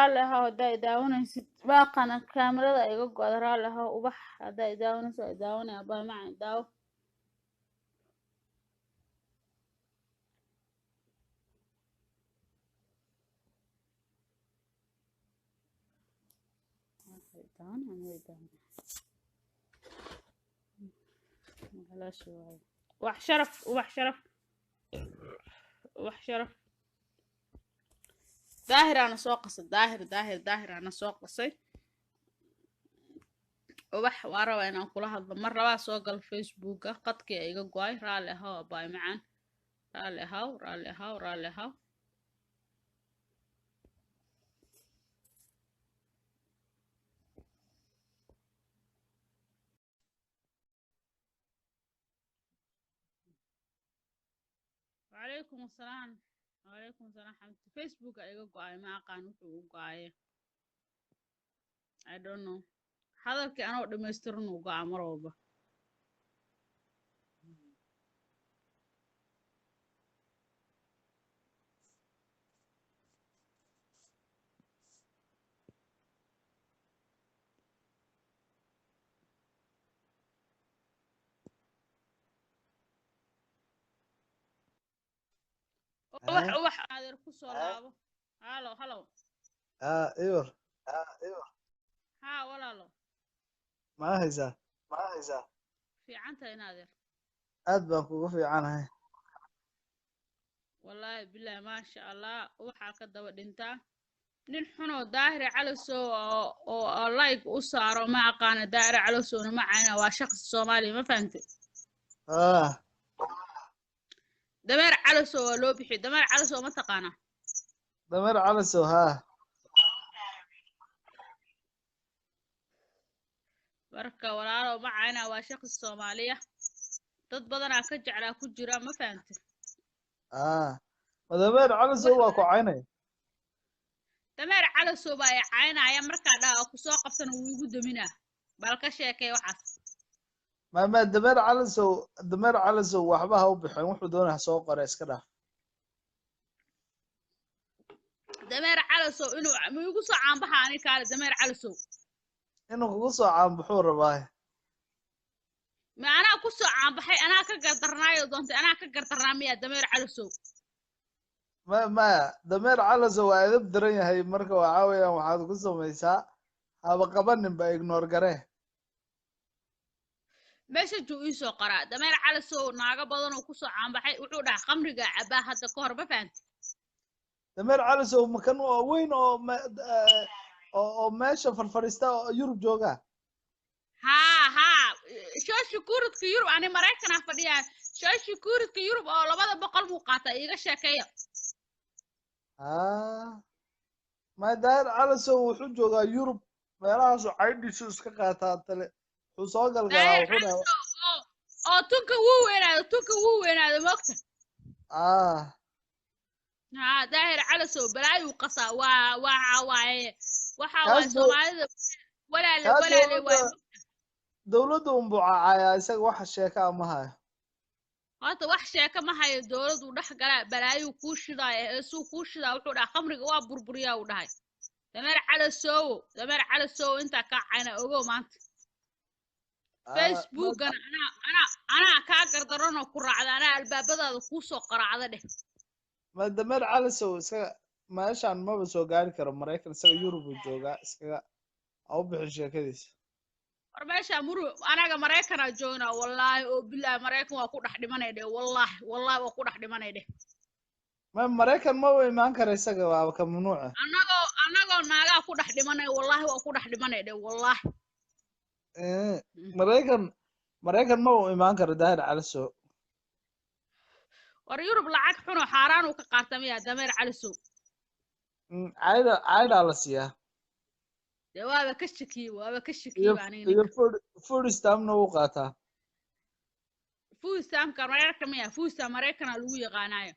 raalli ahaa haddaa i daawanaysid baaqana kaamirada iga go'da raalli ahaa ubax haddaa i daawanayso i daawanaya abaa macaan daawo wax sharaf ubax sharaf ubax sharaf daahir ana soo qasay daahir ana soo qasay ubax waa rabaa inaan kula hadlo mar labaa soo gal facebooka qadkii iga go'ay raalli ahaw abaay macaan raalli ahaw وعليكم السلام حمد فيسبوك ايغا غواي ما aqaan wuxuu u go'ay I don't know hadalkii anoo dhameystiran uu go'aa mar walba ubax adeer ku soo laabo halo ايوه ha walaalo ما هيسا fiicanta in adeer aad baan kugu fiicanahay wallahi billahi ma sha Allah waxa ka daba dhintaa nin xuno daahir calasow oo like u saaro ma aqaan daahir calasow ma caana waa shakhsi Soomaali ma fahantay dameer calasow loo bixi dameer calasow ma taqaana dameer calasow marka walaalo ma caana waa shakhsi Soomaaliya dad badan ka jeclaa ku jira ma fahantay dameer calasow waa ku caynay dameer calasow baa ay caynaya marka dhaa ku soo qabsan uu igu daminaa bal ka sheekay waxaas ما dameer calasow waxba ha u bixin wuxuu doonayaa soo qoray iska dhaaf dameer calasow inuu ma igu soo caanbaxa ani kaale dameer calasow inuu kugu soo caanbaxuu rabaa ma anaa ku soo caanbaxay anaa ka gardarnaayo doonta anaa ka gardarnaamiya dameer calasow ما dameer calasow waa edeb daran yahay marka waxa weeyaan waxaad ku samaysaa haba qabanin ba ignore garee meesha juu ii soo qoraa dameer calasow naaga badan oo ku soo caanbaxay wuxuu dhahay khamriga cabaa hadda ka hor ma fahantay dameer calasow makan oo weyn oo meesha farfarista oo Yurub jooga shooshi kuuridka Yurub ani Mareykan fadhiya shooshi kuuridka Yurub oo 200 buu qaatay iga sheekeeyo ما daahir calasow wuxuu joogaa Yurub meelahaas oo caydhiisu iska qaataa tale wuxuu soo galgalaa wuxuu dhahay oo tunka wuu weynaado moogta daahir calasow balaayu qasaa waxa Soomaalida walaale way dawladdu buu caaya isaga wax sheeka ma hayo hada wax sheeka ma hayo dawladdu dhax gala balaayu ku shiday wuxuu dhahay khamriga waa burburiyaa uu dhahay dameer calasow inta ka cayna ogo maanta Facebook ana ka gardarano ku raacda ana albaabadaada ku soo qaraacda dheh ma dameer calasow isaga meeshaan ma soo gaari karo Mareykan isaga Yurub uu joogaa iskaga au bixin sheekadiisa meesha anaga Mareykan joogna wallahi oo billahi Mareykan waa ku dhax dhimanayde wallahi waa ku dhax dhimanayde ma Mareykan ma way imaan kara isaga waa ka mamnuuc anagoo naaga ku dhax dhimanay wallahi waa ku dhax dhimanayde wallahi Mareykan ma uu imaan karo daahir calasow war Yurub lacag xuno xaraan uu ka qaatamiya dameer calasow ayda la siiyaa waaba ka shakiyay iyo food stamp-na uu qaataa food stamp-ka Mareykan miya food stamp Mareykan lagu yaqaanayo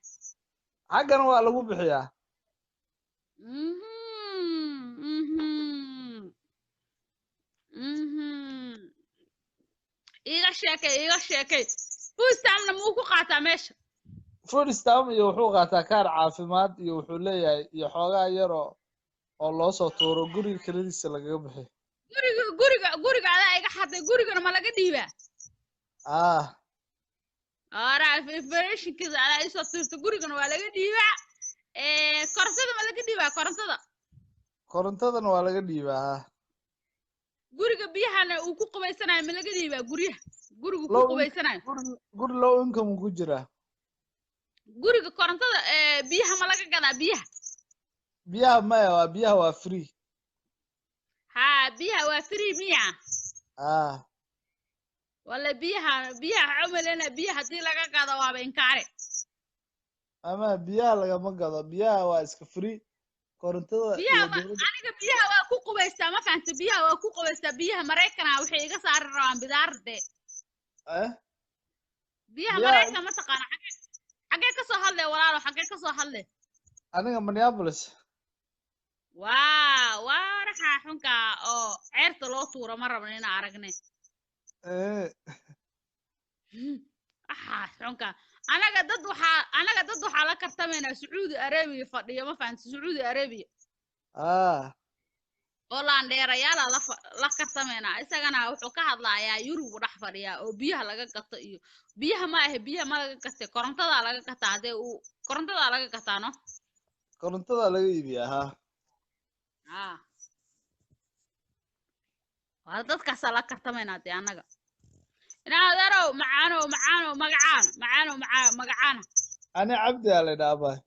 xaggana waa lagu bixiyaa iga sheekay food stamp-na muu ku qaataa meesha food stamp iyo wuxuu qaataa kaar caafimaad iyo wuxuu leeyahay iyo xoogaa yar oo loo soo tuuro guriga kiradiisa lagaga bixi guriga adaa iga xaday gurigana ma laga dhiibaa ora informationkiisa adaa isoo tuurta gurigana waa laga dhiibaa korontada ma laga dhiibaa korontadana waa laga dhiibaa guriga biyahana uu ku qubaysanayo ma laga dhiibaa guriga ku qubaysanayo guri low income ku jira guriga korontada biyaha ma laga gadaa biyaha maya waa biyaha waa free ha biyaha waa free miya wala biyaha cumalena biyaha hadii laga gado waaba inkaare ama biyaha lagama gado biyaha waa iska free korontada aniga biyaha waa ku qubaystaa ma fahanto biyaha waa ku qubaystaa biyaha Mareykanka waxay iga saari rabaan bidaarde biyaha Mareykanka ma taqaan xagee ka soo hadlay walaalo xagee ka soo hadlay aniga Minneapolis waa raxa xunka oo ceerta loo tuuro ma rabno in aragne xunka anaga dad waxa la kartamayna Saudi Arabia fadhiyo ma fahanto Saudi Arabia oo laandheerayaal la kartamayna isagana wuxuu ka hadlayaa Yurub dhax fadhiya oo biyaha laga gato iyo biyaha ma laga gatay korontada laga gataa hadee uu korontada laga gataano korontada laga iibiyaa waa dadkaas la kartamayna de anaga inaa darow macaano magacaan ani cabdi ala dhaabay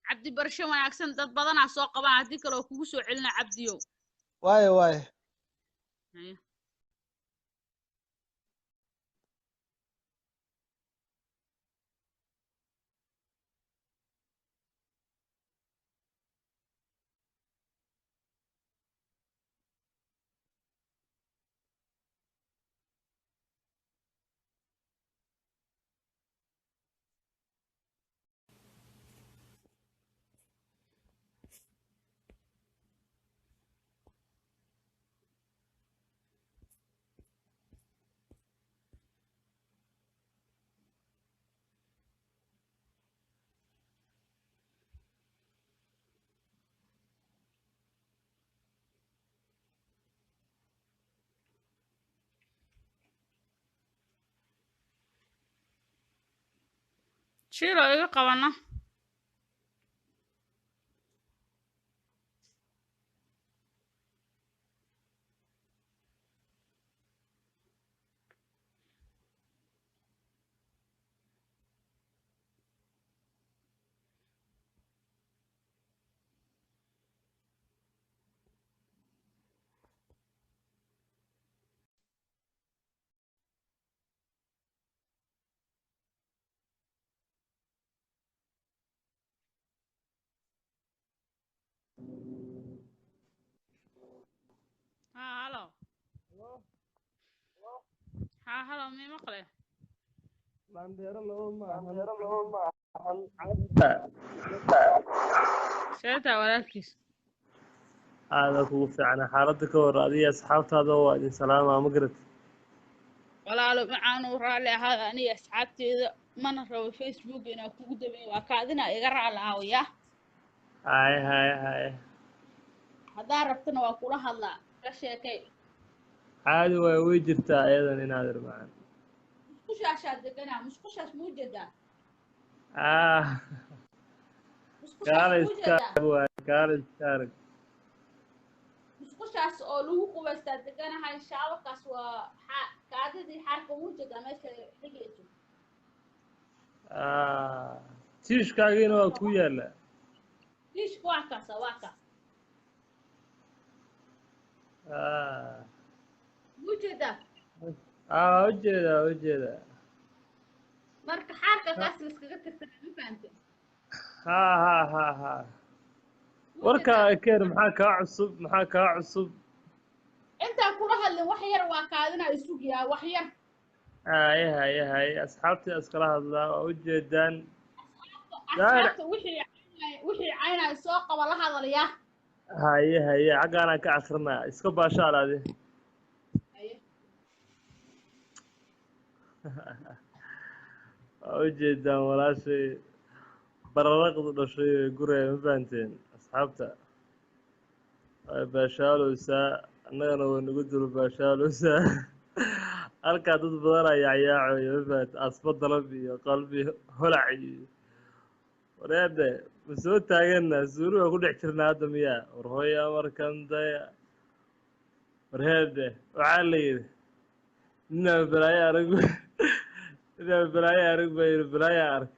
cabdi barsho wanaagsan dad badan soo qabaan hadii kale oo kugu soo celina cabdiyo waaye shiro iga qabana halo mi maqle laandheero loo ma sheeta walaalkiis هذا هو فعلا حالتك ورادية أصحابتها هذا وادي سلامة مقرد walaalo macaan u raali ahaa aniga asxaabteeda mana rabo Facebook inaa kugu dameeyo waa kaadina iga raali ahawaya هاي hadaa rabtana waa kula hadlaa ka sheekay عادي ويجرتا أيضا نادر معنا musqushaashaa deganaa musqushaas muu jeedaa كارل اشتارك musqushaas oo lagu qubaystaa deganahay shaawarkaas waa kaadidii xarka muu jeedaa meesha xigayso تيش كاغين وكويا لا tiishka waa kaas muu jeedaa وجدا marka xarka kaas liskaga tirtiray ma fahamtay ها وركا كير محاكا عصب intaan kula hadlin wax yar waa kaadina isugiyaa wax yar هاي أصحابتي أسكرها الله وجدا asxaabta wixii caynaa soo qaba la hadalaya هاي عقانا كأخرنا اسكبا شال هذه وجدا ولا شيء بررقض شيء قرية مفانتين أصحابته baashaalowsaa annagana waa nagu dul baashaalowsaa halkaa dad badan ayaa yaacayo mafahat asba dalab iyo qalbi holac iyo wareede ma soo taagana suuri waa ku dhex jirnaa hadda miyaa war hooya markan daya warheede waxaa la yidhi ninaa balaayo arag ninaa balaayo arag baa yidhi balaayo arag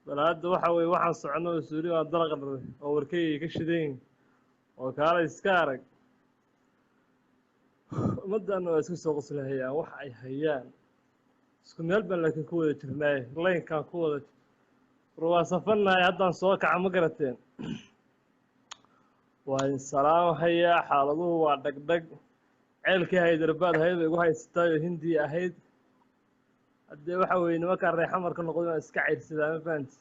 bal hadda waxa weye waxaan socono oo suuri waan dalaqnay oo warkayga ka shidayn oo kaala iska arag ummaddaana waa isku soo qoslahayaan wax ay hayaan isku meel baan laakiin ku wada jirnaaye laynkaan ku wada war waa safannahay haddaan soo kaca ma garateen waa in salaam hayaa xaaladuhu waa dhagdhag ceelkii haydarbaad hayada igu haysataayoo hindiya ahayd haddee waxa weeye nimankaan reexamar ka noqday waan iska cayrsadaa ma fahanti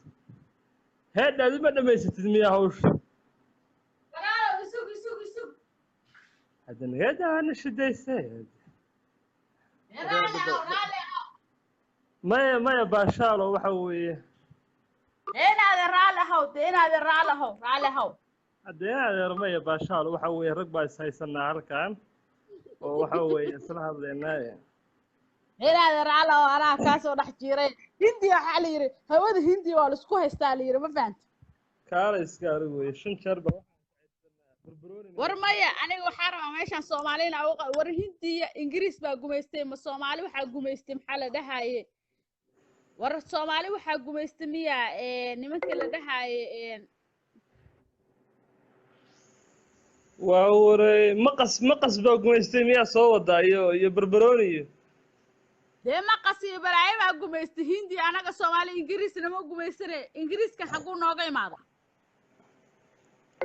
heedhaadi ma dhammaysatid miyaa hawsha hadda nageeda waana shidaysay maya baashaalo waxa weeye haddee adeer maya baashaalo waxa weeye rag baa is haysanaa halkan oo waxa weeye isla hadlaynaaye anaa kaasoo dhex jiray hindiya waxaa la yidhi hawada hindiya waa laisku haystaa la yidhi ma fahanti kaala iska arig weye 5 jeer ba war maya aniga waxaa rabaa meeshaan soomaalina war hindiya ingiriis baa gumaystay ma soomaali waxaa gumaystay maxaa la dhahaye war soomaali waxaa gumaystay miya nimankii la dhahaye waa waray maqas baa gumaystay miyaa soo wadaa iyo barbarooniyo dee maqas iyo balaayo baa gumaystay hindiya anaga soomaali ingiriisna ma gumaysane ingiriiska xaguu nooga imaada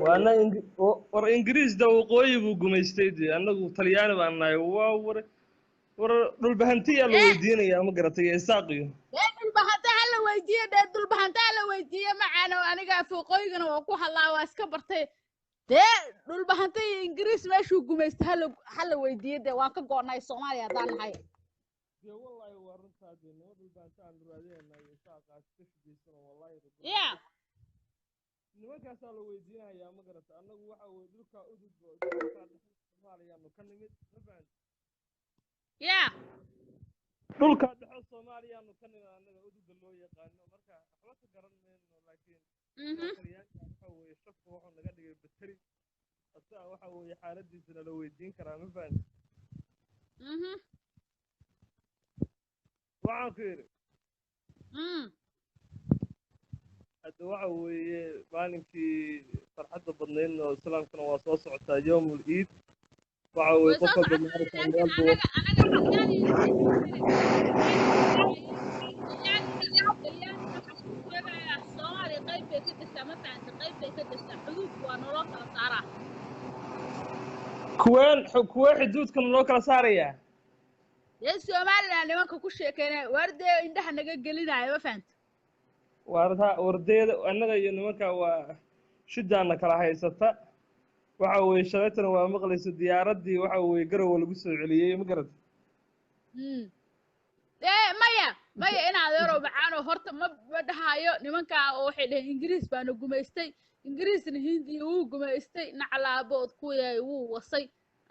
waana war ingiriis da waqooyi buu gumaystay dee annagu talyaani baan nahay waa war dhulbahantiyaa la weydiinayaa ma garatay isaaqiyo dee dhulbahanta hala weydiiye dee dhulbahanta hala weydiiye macaano aniga waqooyigana waa ku hadlaa waa iska bartay dee dhulbahanta iyo ingiriis meeshuu gumaystay hala weydiiye dee waan ka go'nay soomaaliya haddaan nahay dee wallahi waa runtaa dee nima dhulbahanta aan raadinaynaa isaaqaas ka shidaysan wallahi ya nimankaasaa la weydiinayaa ma garata annagu waxa weye dhulkaa ududba soomaaliyaanu ka nimid ma fahanti ya dhulkaa dhexo soomaaliyaanu ka nimid annaga ududda loo yaqaano marka waxba ka garan mayno laakiin talyaanka waxa weye shafka wuxuu naga dhigay bateri asaa waxa weye xaaladiisana la weydiin karaa ma fahanti waxaan ku yidhi hadda waxa weeye maalinkii farxadda badnayd oo islaamkana waa soo socotaa yowmul iid waxa weye qof walba maaragtaa meel buu soomaaliya qayb bay ka jirtaa ma fahanta qayb bay ka jirtaa xuduudku waa nolol kala saaraa kuwee xuduudkana loo kala saarayaa dee somaliland nimanka ku sheekeynaya wardee indhaha naga gelinaya ma fahanta wardeeda annaga iyo nimanka waa shidaana kala haysata waxa weye shalaytana waa maqlayso diyaaraddii waxa weye garowa lagu soo celiyey ma garata maya in adeero macaano horta ma dhahayo nimankaa oo waxay dhaheen ingiriis baana gumaystay ingiriisna hindiya wuu gumaystay naclaabood kuyahay wuu wasay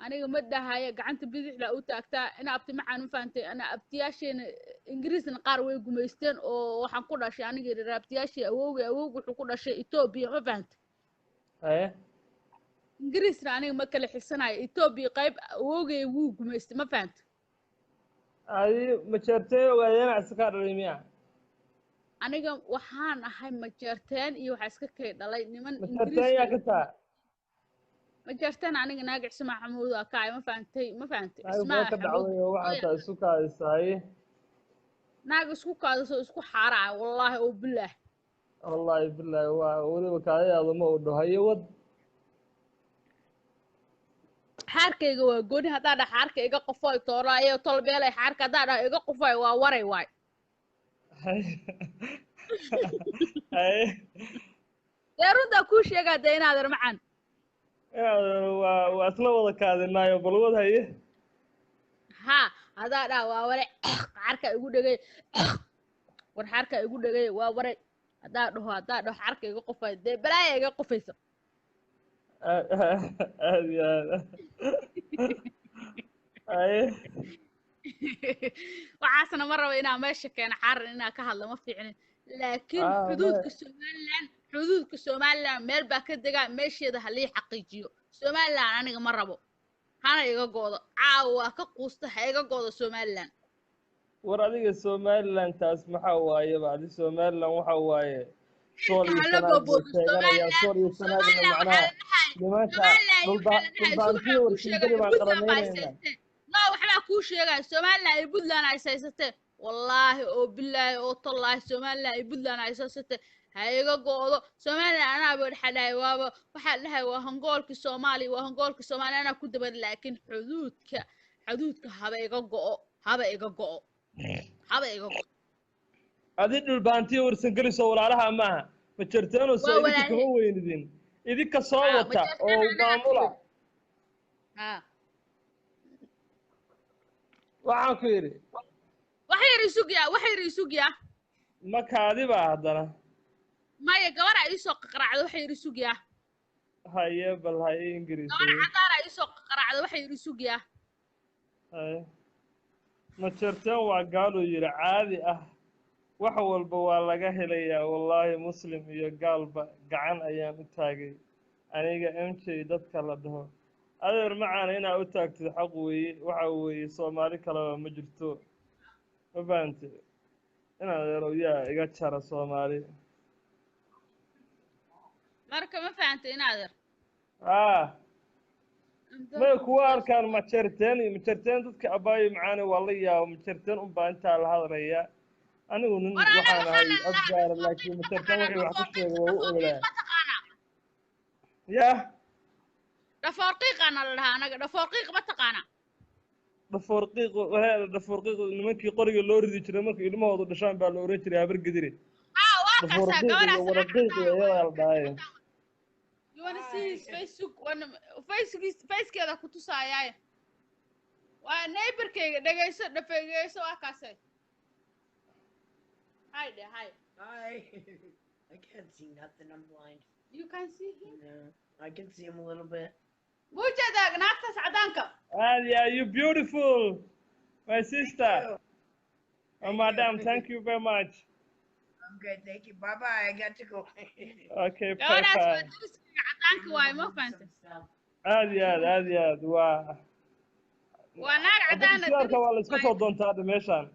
aniga ma dhahayo gacanta bidixda u taagtaa ina abti macaan ma fahantay ana abtiyaasheena ingiriisna qaar way gumaysteen oo waxaan ku dhashay aniga yidhi abtiyaashii awowgii wuxuu ku dhashay etoobiya ma fahantay ingiriisna aniga ma kala xisanayo etoobiya qayb awowgay wuu gumaystay ma fahantay adi majeerteen ogaadeen iska dhalay miya aniga waxaan ahay majeerteen iyo waxaa iska kay dhalay niman majeerteen yaa ka taa majeerteen aniga naag cismaa xamuud aa kaay ma fahantay cismaa ka dhacday oo waxaa taa isu kaadisahay naag isku kaadiso isku xaaraa wallaahi oo bilaah wallaahi bilaahi waa weliba kaadayaadu ma u dhahayo wad xaarkayga waa gooni haddaa dha xaarka iga qofoy tooraayo tolbeelay xaarka haddaa dha iga qofoy waa waray waay dee runtaa kuu sheegaa dee inaadan macan waa isla wada kaadinaayo balwad haye ha haddaa dha waa waray xaarka igu dhegay war xaarka igu dhegay waa waray haddaa dhaho xaarka iga qofay dee balaaya iga qofaysa هذه أي waxaasna ma rabo inaan meesha keeno xaaran inaan ka hadlo ma fiicnin laakiin ما xuduudka somaliland meel baa ka degaa meesheeda halii xaqiijiyo somaliland aniga ma rabo hana iga goodo caawa waa ka quusta ha iga goodo somaliland وراديك سومالان تاس محا وايه بعد سومالان waxa waaye sool iyo hala sanaag buu booboodo sheeganaya sool iyo sanaagna macnaha nimanka dhulbaantii warkiisii baan qaranaynayna no waxbaa kuu sheegaya somaliland iyo puntland ay haysatee wallaahi oo bilaahi oo tallaahi somaliland iyo puntland ay haysatee ha iga goodo somaliland anaaba waxaa dhahay waaba waxaa dhahay waa hangoolkii soomaaliya waa hangoolkii soomaaliya anaa ku dabad laakiin xuduudka haba iga go'o haba iga go'o haba iga go'o adi dhulbaantii warsan geliso walaalaha maaha ma jirteeno soo idinka kama weynidin idinka soo wata oo maamula waxaan ku yidhi wax yar isugya ma kaadi baa haddana maya gabadha iisoo qaqaracda wax yar isugya haye bal haye ingiriisi gabadha cadaana iisoo qaqaracda wax yar isugya haye ma jirteen waa gaaluu yidhi caadi ah wax walba waa laga helayaa wallaahi muslim iyo gaalba gacan ayaan u taagay aniga mj dadka la dhaho adeer macaana inaa u taagtid xaq weeye waxa weeye soomaali kaleba ma jirto ma fahante in adeerow yaa iga jara soomaali marka ma fahante in adeer may kuwa arkaan ma jirteen dadka abaayo macaana waa la yaabo ma jirteen unbaa intaa la hadlayaa anigu nin waxaan ahay afgaara laakiin ma jirteen waxay wax ku sheega waa u oolaa yah dhafoorqiiqaana la dhahaa anaga dhafoorqiiq ma taqaana dhafoorqiiq nimankii qoriga loo ridi jiray markay ilmahoodu dhashaan baa la oran jiray habar gedire dhafoorqiiq iyo waraqiiq iyo iyadaa la dhahay facekeeda ku tusaayaaye waa neighborkayga dhegayso dhafegeyso waa kaasay hi there hi I can't see nothing. I'm blind. you can see him No, I can see him a little bit. mujeedaa naagtaas cadaanka yeah, you beautiful my sister oh madam thank you very much Okay, thank you. Bye bye. I got to go. okay gabadhaas waa bye dariskayga cadaanka waaye ma fahantay aad iyo aad waa naag cadaana siyaarka waa la iska soo doontaa meeshaan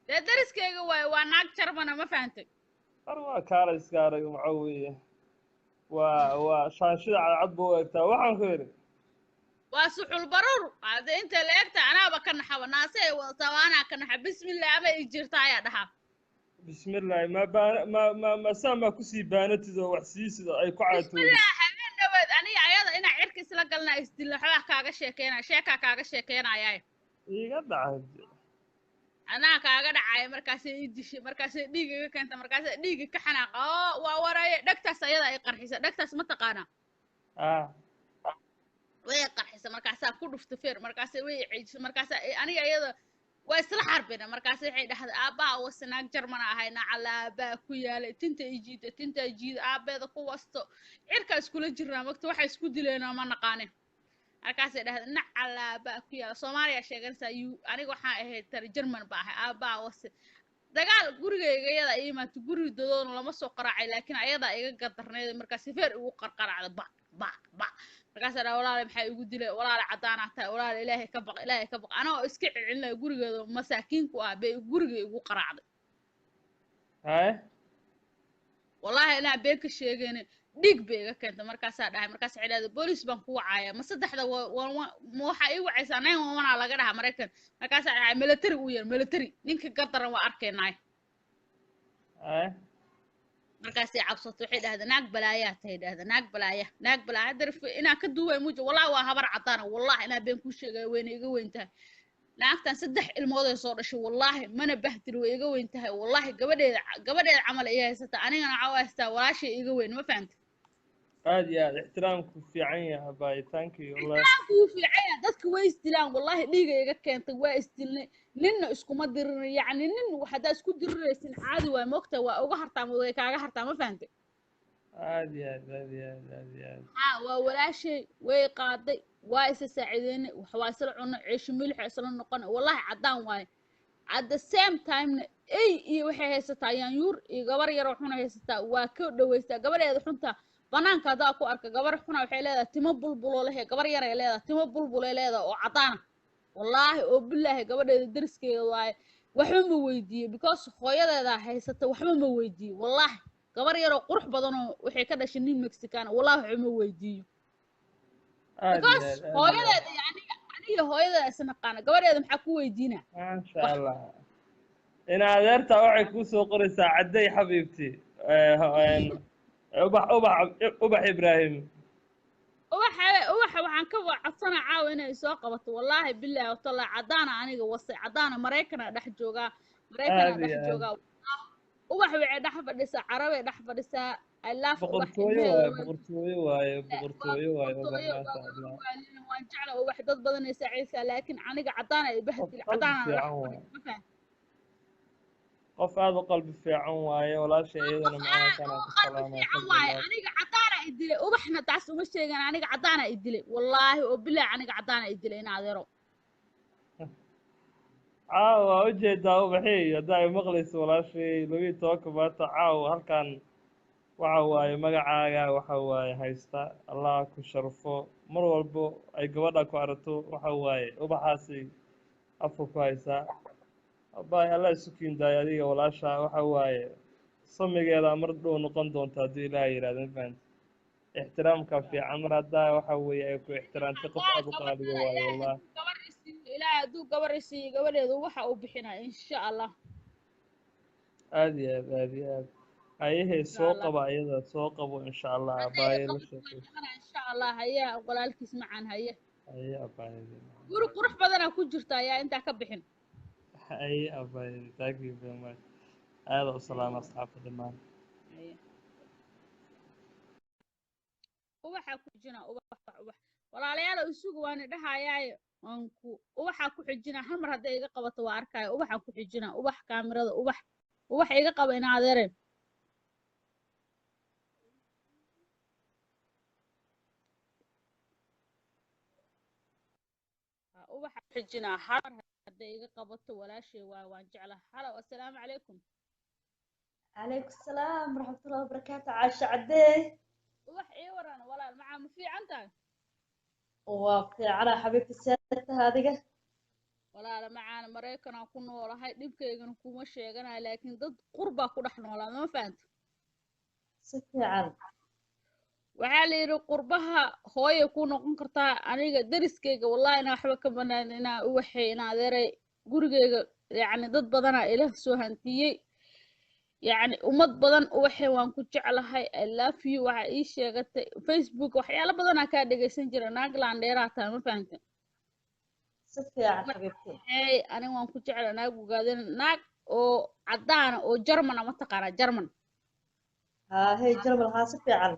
dee dariskayga waaye waa naag jarbana ma fahantay ar waa kaala iskaaray waxa weeye waa shaanshida cadcad buu u egtaa waxaan ku yidhi waa suxul baruur hadda inta la egta anaaba ka naxaba naase ay wadataa waanaa ka naxa bismillah ama i jirta ayaa dhahaa bismillaahi ma saa maa kusii baanatid oo wax siisid oo ay ku caatoodid bismillah habeen dhaweed aniga ayada inaa cirka isla galnaa isdilna waxbaa kaaga sheekeynaya sheekaa kaaga sheekeynayaa iga dhacay anaa kaaga dhacaya markaasay i dishay markaasay dhiig iga keenta markaasay dhiiga ka xanaaqa oo waa waraye dhegtaas ayada ay qarxisa dhegtaas ma taqaanaa way qarxisa markaasaa ku dhufta feer markaasay way ciijisa markaasa aniga iyada waa isla xarbina markaas waxay dhahday aabbaha wase naag jarmana ahayna calaa aabbaha ku yaalay tinta jiida aabbeeda ku wasto cirkaa iskula jirnaa magta waxay isku dileenoo ma naqaanin markaasay dhahday nac calaa aabbaha ku yaala soomaaliya sheeganaysaa aniga waxaan ahayd tari jarman ba ahay aabbaha wase dagaal gurigayga iyada ii imaata guri dadoona lama soo qaraacay laakiin ayadaa iga gadarneed markaas feer igu qarqaracda ba markaasaa dhaa walaale maxaa igu dilay walaale caddaanaa tahay walaale ilaahay ka baq anagoo iska celcelinaya gurigeeda masaakiinku ah bay guriga igu qaraacday wallaahi inaa been ka sheegayna dhiig bay iga keentay markaasaa dhahay markaas waxay dhahday booliis baan ku wacaaya ma saddexda ma waxaa ii wacaysaa 911 laga dhahaa maraykan markaasaa dhahay military u yar military ninka gadaran waa arkaynaay markaasay cabsato waxay dhahday naag balaayaa tahay dhahda naag balaaya darf inaa ka duubay mujo wallahi waa habar caddaana wallahi inaa been ku sheegaya wayna iga weyn tahay naagtan 3 ilmood ay soo dhashay wallahi mana bahdir way iga weyn tahay wallahi gabadheeda camal ay haysata anigana waxa haystaa walaashay iga weyn ma fahamtay aad iyo aad ixtiraamku fiican yahay baayitaankii wallahi ixtiraamku fiican yahay dadku way isdilaan wallahi dhiiga iga keentay waa isdilnay ninna iskuma dirin yacni nin haddaa isku diriraysin caadi waa moogta waa uga hartaa way kaaga hartaa ma fahantay عادي عادي عادي عادي عادي عادي. waa walaashay way qaaday waa isa saacideynay wax waa isla cunno ciisho milix isla noqon wallahi caddaan waaye at the same time ay iyo waxay haysataa yaanyuur iyo gabar yar oo xun haysataa waa ka dhaweystaa gabadheeda xunta banaanka hadaa ku arka gabar xuna waxay leedahay timo bulbuloo leh gabar yar ay leedahay timo bulbulay leedahay oo caddaana wallaahi oo bilaahi gabadheeda dariskeeda waaye waxba ma weydiiyo because hooyadeeda haysata waxba ma weydiiyo wallaahi gabar yar oo qurux badan oo waxay ka dhashay nin mexican wallaahi waxba ma weydiiyo because hooyadeeda aniga hooyadeeda isnaqaana gabadheeda maxaa ku weydiinaa ما شاء الله إن أدرت أوعي كوسو قرصة عدي حبيبتي أبح إبراهيم ubaxa waxaan ka codsana caawa inay soo qabato wallaahi bilaahi watallahi caddaana aniga wasay caddaana maraykana dhex joogaa ubax waxay dhex fadhisaa carabay dhex fadhisaa alaaf بقرتوي واي waan jecla ubax dad badan ay saacidaysaa laakiin aniga caddaana ay bahdil caddaana qof aad u qalbi fiican waaye walaashay iyadana macnaha kana ku salaamay aniga caddaana ay dilay ubaxna taas uma sheegan aniga caddaana ay dilay wallaahi oo bilaahi aniga caddaana ay dilay in adeero caawa ujeedaa ubaxii hadda ay maqlayso walaashay 12 maanta caawa halkan waxa waaye magacaaga waxa waaye haysta allah ku sharfo mar walbo ay gabadha ku aragto waxa waaye ubaxaasi afka ku haysaa abaay alla isukiin daay adiga walaasha waxa waaye samigeeda mar dhow noqon doonta haddii ilaahay yiraahdo faan ixtiraamka fiican mar haddaa waxa weeye ay ku ixtiraamtay qof aad u qaaliga waaye wallahi ilaahay hadduu gabar isiiyo gabadheedu waxa uu bixinaa insha allah aad iyo aad ayahee soo qaba iyada soo qabo insha allah abaay la shaqeeyo insha allah haya walaalkiis macaan haya abaay guri qurux badanaa ku jirta ayaa intaa ka bixin abaay thank you very much aad u salaam asxaabta dhamaan ubaxa ku xijina ubax walaalayaal isugu waan dhahayaay anku ubaxa ku xijina hal mar haday iga qabato waa arkay ubaxa ku xijina ubax kaamirada ubax iga qaba in adeereen ubaxa ku xijina hal mar haday iga qabato walaashay waan jeclahay halo assalaamu calaykum عليكم السلام ورحمة الله وبركاته عايشة عدي ubax ii waran walaal macaa ma fiican tahay وفي على حبيبتي السادة هذه walaala macaana maraykanaa ku noolahay dhibkaygana kuma sheeganayo laakiin dad qurbaa ku dhex noolaa ma fahanta سفي عن waxaa la yidhi qurbaha hooyay ku noqon kartaa aniga dariskayga wallahi inaa waxba ka banaan inaa u waxay in adeeray gurigayga yacni dad badanaa ila soo hantiyey yacni ummad badan uwaxay waan ku jeclahay I love you waxa ii sheegatay facebook waxyaalo badanaa kaa dhegaysan jira naag laandheeraa tahay ma fahanta سفي عن حبيبتي hey aniga waan ku jeclaa naag ogaadeen naag oo caddaana oo jarmana ma taqaanaa jarman ها هي جرب ها سفي عن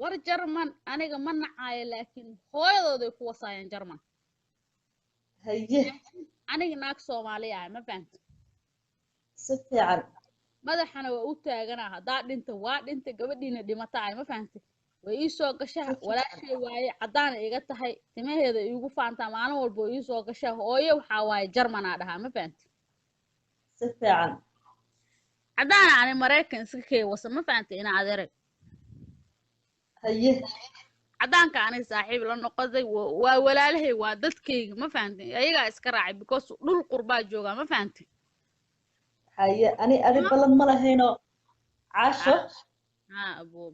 war jarman aniga ma nacaayo laakiin hooyadooday ku wasaayeen jarman هي aniga naag soomaaliya ah ma fahanta سفي عن madaxana waa u taaganaa haddaa dhinta waa dhinta gabadhiina dhimata ay ma fahantay way ii soo gashaa walaashay waaye caddaana iga tahay timaheeda iigu faantaa maalin walba way ii soo gashaa hooyo waxaa waaye jarmanaa dhahaa ma fahantay سفي عن caddaana ani maraykan iska kay wasa ma fahantay ina adeeray هي caddaanka aniga saaxiib la noqoday waa walaalahay waa dadkayga ma fahantay ayagaa iska raacay because dhul qurbaa joogaa ma fahantay هي أنا بلد ملا هنا عاشة ها أبو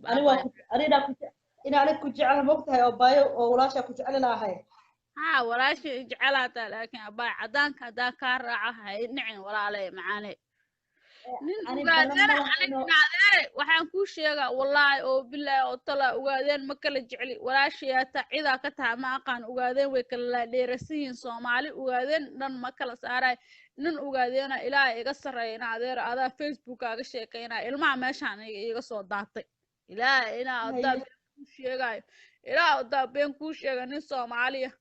أنا كنت جعلها موقتها أو بايو أو ولاشة كنت جعلها هاي ها walaashay jecelaata laakiin abaay caddaanka haddaa kaa raaca hay nicin walaalay macaanay nin ogaadeen waxaan kuu sheegaa wallaahi oo bilaahi oo tala ogaadeen ma kala jecli walaashayaata cidaa ka taha ma aqaan ogaadeen way kala laadheerasan yihiin soomaali ogaadeen dhan ma kala saaraay nin ogaadeena ilaahay iga sarreeya in adeer adaa facebookkaaga sheekaynaya ilmaha meeshaan iga soo daatay ilaahay inaa adaa been kuu sheegaayo ilaaha adaa been kuu sheega nin soomaaliya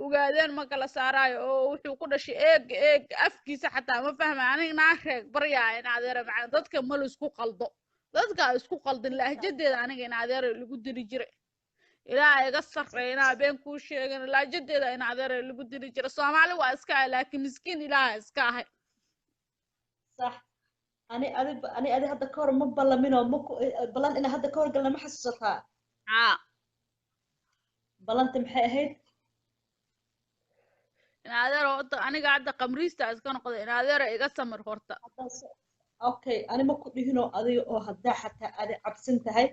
ogaadeen ma kala saaraayo oo wuxuu ku dhashay eeg afkiisa xataa ma fahmay aniga naa reeg baryaaya in adeera macaan dadka ma laysku qaldo dadka isku qaldin lahjadeeda aniga in adeer lagu diri jiray ilaahay iga sarreeyna been ku sheegan lahjadeeda in adeer lagu diri jiray Soomaali waa iska laakiin miskiin ilaahay iska ahay صح أنا أدي هذا كور مبلا منه بلان إن هذا كور قلنا ما حسستها بلان تمحي هيد in adeer aniga hadda qamriista iska noqday in adeer iga samir horta okay ani ma ku dhihino adiga oo hadda xataa adi cabsan tahay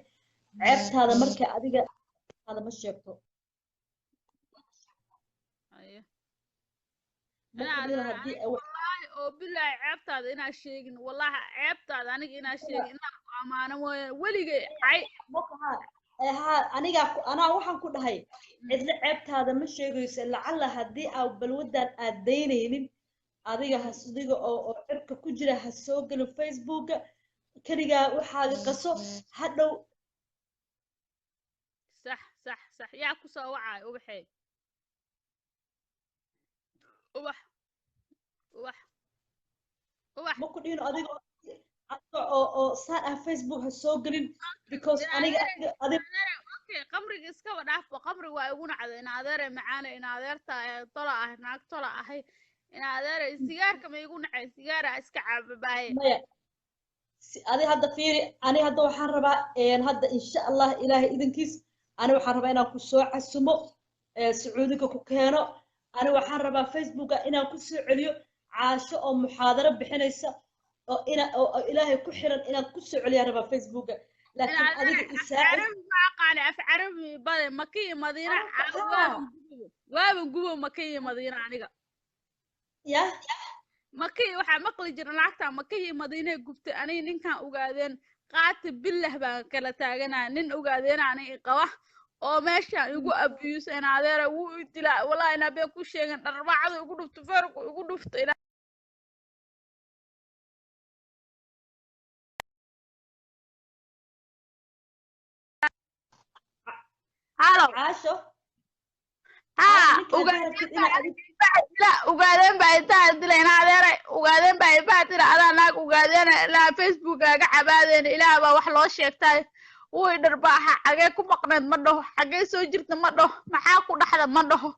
ceebtaada marka adiga hada ma sheegto aye wallahi oo billahi ceebtaada inaa sheegin wallahi ceebtaada aniga inaa sheegin inaa ku amaano mooye weligay cay aniga anaa waxaan ku dhahay cidla ceebtaada ma sheegayso lacalla haddii aad balwadan aad daynaynin adiga hasidiga oo cirka ku jira ha soo galin facebooka kaligaa waxaaga qaso hadhow صح yaa ku soo wacay ubaxay ubax ma ku dhino adiga oo saan ah facebook ha soo galin because aniga okay qamriga iska wadhaafo qamriga waa igu nacday in adeer macaana in adeerta tola ah naag tola ahay in adeer sigaarka ma igu nacay sigaara iska caababaay maya adi hadda fiiri ani hadda waxaan rabaa hadda insha Allah ilaahay idinkiis ani waxaan rabaa inaan ku soo casumo sacuudiga ku keeno ani waxaan rabaa facebooka inaan ku soo celiyo caasho oo muxaadaro bixinaysa oo ilaahay ku xiran inaan ku soo celiyo rabaa facebooka laakiin adiga isaacid ma aqaan af carabi bade makii madiina waaban gubo makii madiina aniga ya makii waxa maqli jira lacagta makii madiina gubtay aniga ninkan ogaadeen qaati billah baan kala taaganaa nin ogaadeen aniga qaba oo meesha igu abuse in adeer uu dila wallahi ina been ku sheegan dharbacada ugu dhufto farqo ugu dhufto halo caasho ogaadeen baa intaa dilay in adeer ogaadeen baa ibaa tira adaa naag ogaadeen ilaa facebook aga cabaadeen ilaa baa wax loo sheegtay way dharbaaxa xagee ku maqneed ma dhaho xagee soo jirta ma dhaho maxaa ku dhaxda ma dhaho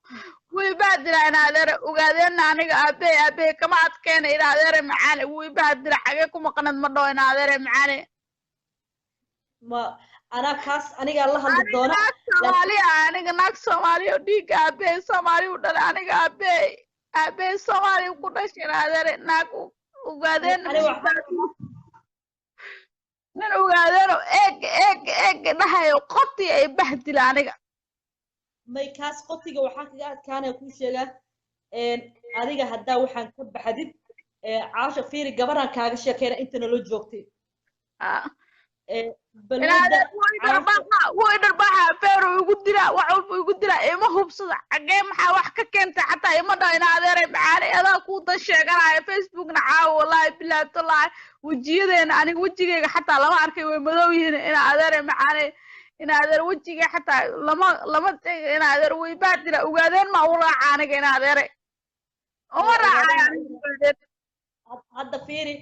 way baa dira in adeer ogaadeen aniga aabe kama adkeena in adeer macaane way baa dira xagee ku maqneed ma dhaho in adeer macaane ma ana kaas aniga la hadli doona aniga naag Soomaali oo dhiig aabe Soomaali u dhalay aniga aabe Soomaali ku dhashay in adeer naag ogaadeen nin ogaadeen eeg dhahayo qoti ay bahdila aniga may kaas qotiga waxaan kaga adkaanay ku sheegaa adiga hadda waxaan ka baxdid caasho fiiri gabaran kaaga sheekayna intana loo joogtay way dharbaxa feero igu dira wax walba igu dira ima hubsada xagee maxaa wax ka keentay xataa ima dhaw in adeer macaane adaa ku dan sheeganaya facebookna caawo wallahi billahi tallahi wajiyadeena aniga wajigayga xataa lama arkay way madow yihiin in adeer macaane in adeer wajiga xataa lama in adeer way baa dira ogaadeen ma u raaca aniga in adeer uma raacay hadda fiiri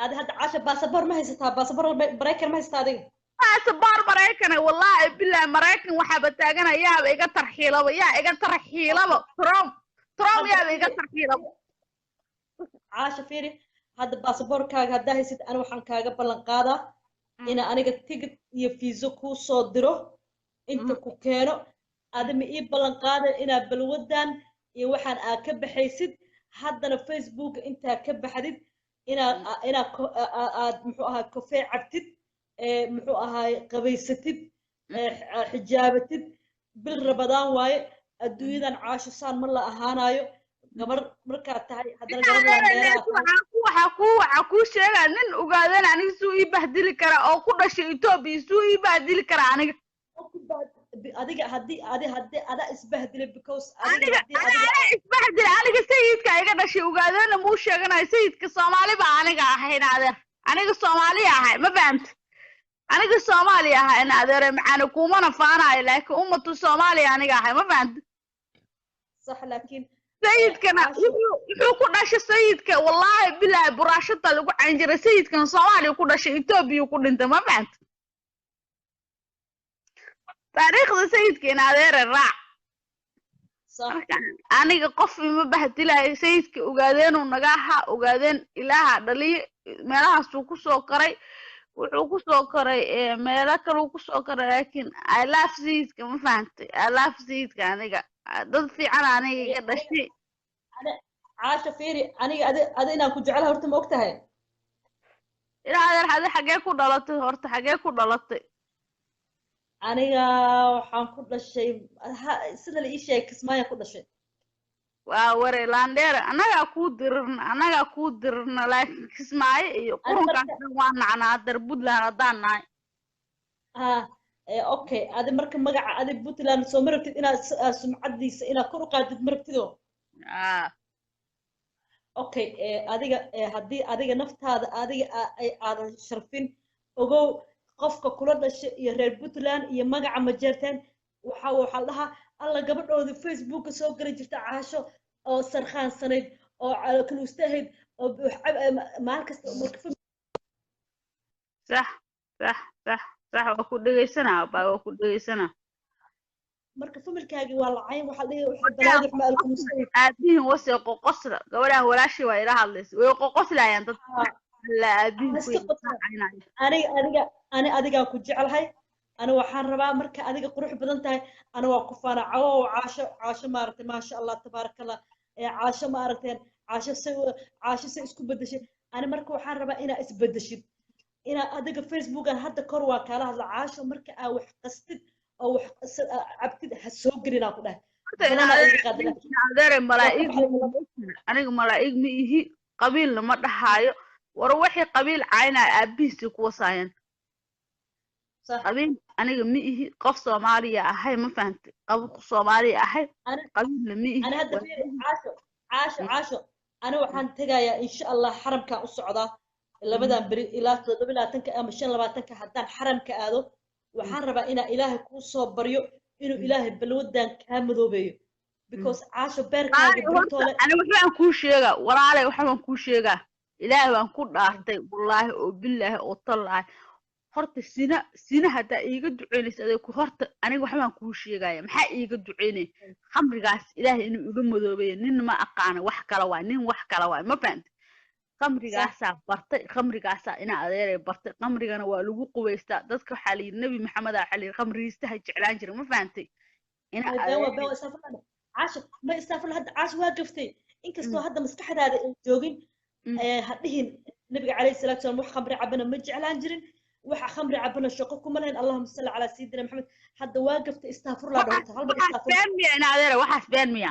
هذا عاشر باسبور ما هيستا باسبور بريكن ما هيستا دين باسبور بريكن والله بالله مريكن وحابة تاجنا يا بيجا ترحيلة يا إيجا ترحيلة ترام يا بيجا ترحيلة عاشر فيري هذا باسبور كاج هذا هيست أنا وحن كاج بلنقادة إن أنا قد تيجي يفيزكو صدره أنت كوكينو هذا مي بلنقادة إن بالودان يوحن أكب حيسد هذا فيسبوك أنت أكب حديد إنا محوها كوفي عبتد محوها قبيستد حجابتد بالرمضان واي الدنيا عاش صار من الله أهانايو قبر مركات تاعي هذا حكو شيء نن وقاعدين يعني سوي بهدل كرا أو كل شيء توبي سوي بهدل كرا يعني هذا اسبهدل because أنا اسبهدل أنا سيد كايغا دشي وقاعدين مو شيغنا سيد كصومالي با أنا هاي نادر أنا كصومالي هاي ما فهمت أنا كصومالي هاي نادر معنا كوما نفانا لكن أمة الصومالي أنا هاي ما فهمت صح لكن sayidkana wuxuu ku dhashay sayidka wallaahi bilaahi buraashada lagu cayn jiray sayidkan Soomaaliya ku dhashay Itoobiya ku dhintay ma fahanta taariikhda sayidkeena adeer raac aniga qof ima bahdilahay sayidka ogaadeen uu naga aha ogaadeen ilaaha dhaliye meelahaas uu ku soo koray wuxuu ku soo koray meelo kale uu ku soo koray laakiin I love sayidka ma fahantay I love sayidka aniga dad fiican aniga iga dhashay caasha fiiri aniga adi inaan ku jecelahay horta ma ogtahay ilaa adeer hada xagee ku dhalatay horta xagee ku dhalatay aniga waxaan ku dhashay sida la ii sheegay Kismaayo ku dhashay waa ware laandheer anaga ku dirna laakiin Kismaayo iyo qurunkaas waa nacnaa dar Puntland hadaan nahay okay adi marka magaca adi Puntland soo maragtid inaad sumcadiisa inaad kor u qaadid maragtido okay adiga hadii adiga naftaada adiga aadan sharfin ogow qofka kula dhashay iyo reer Puntland iyo magaca ma jeerteen waxa la dhahaa alla gabadhooda Facebook soo gali jirta caasho oo sarxaan sanayd oo kaluustahayd oo maal kasta marka صح waa ku dhageysanaa waa ku dhageysanaa marka familkaagi waa lacayn waxa leeyahay waxa balaad ma alkuustahayd aadiin wasay qoqosla gabadhan walaashi waa ila hadlaysa way qoqoslayaan dad la aadiin adiga ku jecelahay ana waxaan rabaa marka adiga qurux badan tahay ana waa ku faana caasho maaragtay ma sha Allah tabarakallah caasho maaragtay caasho say isku bedeshay ana marka waxaan rabaa inaa isbedeshid inaa adiga Facebook aan hadda kor waa kala hadla caasho marka aa wax qastid oo wax cabtid ha soo gelina ku dhahay aniga malaa'ig ma ihi qabiilna ma dhahayo war wixii qabiil caayna aabihiisa ku wasaayeen qabiil aniga ma ihi qof Soomaaliya ahay ma fahantay qof Soomaaliya ahay qabiilna ma ihi ana hadda caasho ana waxaan tagayaa insha Allah xaramka u socdaa labadan bari ilaa 27 ama 25 haddaan xaramka aado waxaan rabaa inaa ilaahay ku soo baryo inuu ilaahay balwadan ka madoobeeyo because caasho beerkaaga birtoole ana waxaan ku sheegaa walaalay waxaan ku sheegaa ilaahay waan ku dhaartay wallahi oo billahi oo tallahi horta sina hada iiga duceelisay ku horta aniga waxaan ku sheegaya maxaa iiga duceynay khamrigaas ilaahay inuu iga madoobeeyo nin ma aqaan wax kala waa nin wax kala waa ma fahantay khamrigaasa ina adeeray bartay khamrigana waa lagu quweystaa dadka waxa la nabi maxamed waxa la khamriistaha jeclaan jiray ma fahantay ina caasho ma istaafal hadda caasho waa gaftay inkastoo hadda maskaxdaada ay joogin hadhihin nabiga calayhi salaatu wasalaam wax khamri cabana ma jeclaan jirin waxa khamri cabana shaqo kuma lahayn allahumma salli ala sayyidina maxamed hadda waa gaftay istaafur la dhawta halba istaafur been miya ina adeeray waxaas been miya